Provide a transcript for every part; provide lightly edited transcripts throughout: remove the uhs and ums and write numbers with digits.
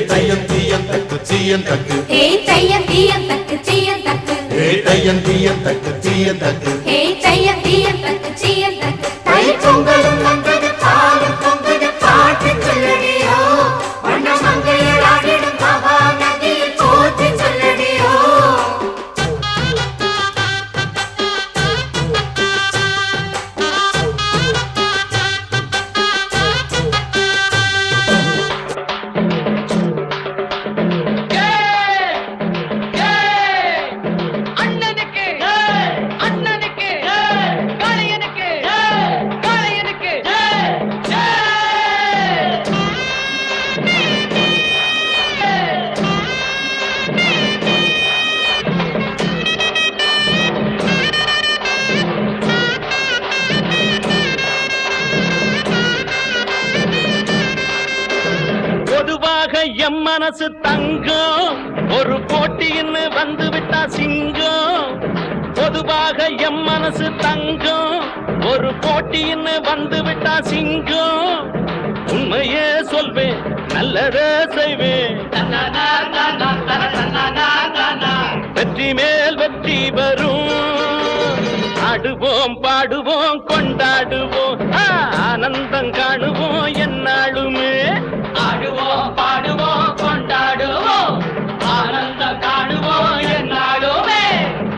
தையம் தீயம் தக்கு சீயம் தக்கு தையம் தீயம் தக்கு சீயம் தக்கு தையம் தீயம் தக்கு சீயம் தக்கு தையம் தீயம் தக்கு சீயம் தக்கு தை பொங்கலும் வந்தது பாலும் பொங்குது பாட்டு சொல்லடியோ வண்ண மங்கையர் ஆடிடும் மகா நதியில் போற்றி சொல்லடியோ எம் மனசு தங்கம் ஒரு போட்டின்னு வந்து விட்டா சிங்கம் பொதுவாக எம் மனசு தங்கம் ஒரு போட்டின்னு வந்து விட்டா சிங்கம் உண்மையே சொல்வேன் நல்லதே செய்வேன் வெற்றி மேல் வெற்றி வரும் ஆடுவோம் பாடுவோம் கொண்டாடுவோம் ஆனந்தம் காணுவோம் என்னாலுமே ஆடுவோம் பாடுவோம் கொண்டாடுவோம் ஆனந்தம் காணுவோம் என்னாலுமே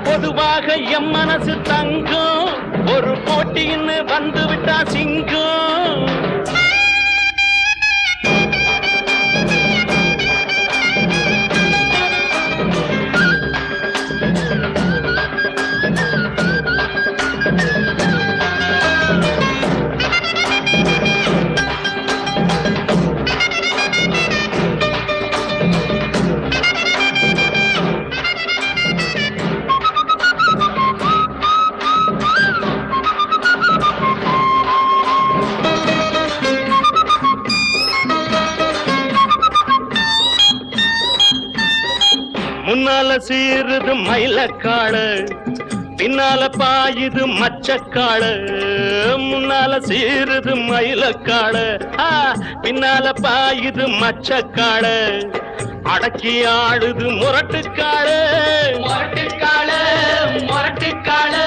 பொதுவாக எம் மனசு தங்கம் ஒரு போட்டின்னு வந்து விட்டா சிங்கம் முன்னால சீருது மயிலக்காடு பின்னால பாயுது மச்சக்காடு முன்னால சீருது மயிலக்காடு பின்னால பாயுது மச்சக்காடு அடக்கி ஆடுது முரட்டுக்காடு முரட்டுக்காடு முரட்டுக்காடு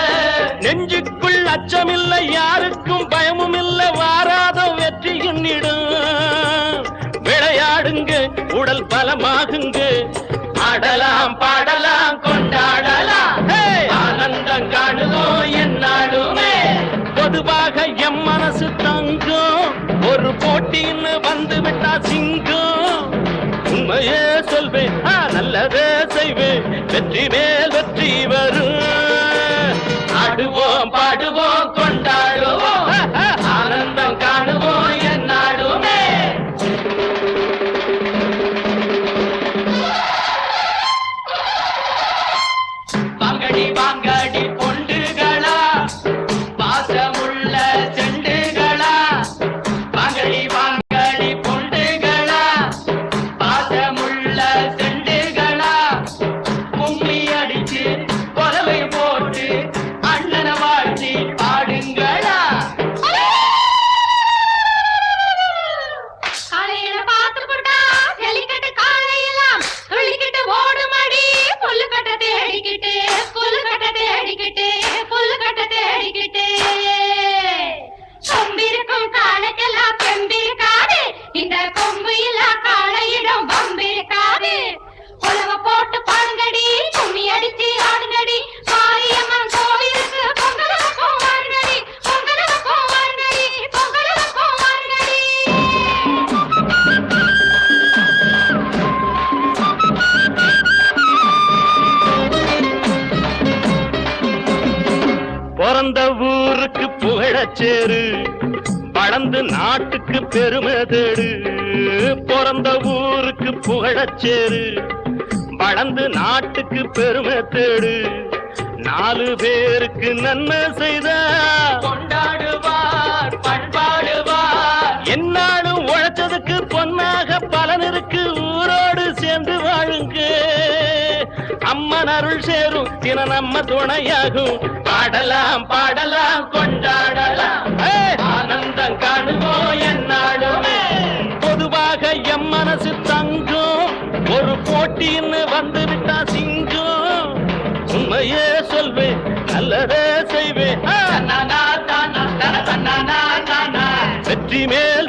நெஞ்சுக்குள் அச்சமில்லை யாருக்கும் பயமும் இல்லை வாராத வெற்றி எண்ணிடும் விளையாடுங்க உடல் பலமாகுங்க ஆடலாம் பாடலாம் கொண்டாடலாம் ஆனந்தம் காணுவோம் என்னாலுமே பொதுவாக எம் மனசு தங்கம் ஒரு போட்டின்னு வந்து விட்டா சிங்கம் உண்மையே சொல்வேன் நல்லதே செய்வேன் வெற்றி மேல் வெற்றி வரும் ஆடுவோம் பாடுவோம் கொண்டாடுவோம் ஆனந்தம் காணுவோம் என்னாலுமே வாங்கடி பொண்டுகளா பாசமுள்ள செண்டுகளா வாங்கடி பொண்டுகளா பாசமுள்ள செண்டுகளா கும்மி அடிச்சு கொலவை போட்டு அண்ணனை வாழ்த்தி பாடுங்களா காலையில பாத்து போட்டா ஜல்லிக்கட்டு காலையெல்லாம் துள்ளிக்கிட்டு ஓடுமடி புல்லு கட்ட தேடிக்கிட்டு கொம்பிருக்கும் காலைக்கெல்லாம் பெம்பிருக்காது இந்த கொம்பு இல்லா காலையிடம் பம்பிருக்காது உலக போட்டு பாடுங்கடி கும்மி அடிச்சு ஆடுங்கடி மாரியம்மன் கோவிலுக்கு பொங்கலுக்கும் வாருங்கடி பொங்கலுக்கும் வாருங்கடி பொங்கலுக்கும் வாருங்கடி பிறந்த ஊருக்கு புகழச்சேரு வளர்ந்து நாட்டுக்கு பெருமை தேடு பிறந்த ஊருக்கு புகழச்சேரு வளர்ந்து நாட்டுக்கு பெருமை தேடு நாலு பேருக்கு நன்மை செய்த கொண்டாடுவார் பண்பாடுவார் என்னாலும் உழைச்சதுக்கு பொன்னாக பலன் இருக்கு ஊரோடு சேர்ந்து வாழுங்க அம்மன் அருள் சேரும் தின நம்ம துணையாகும் பாடலாம் பாடலாம் கொண்டாடலாம் ஆனந்தம் காணுவோம் என்னாலுமே பொதுவாக எம் மனசு தங்கும் மேல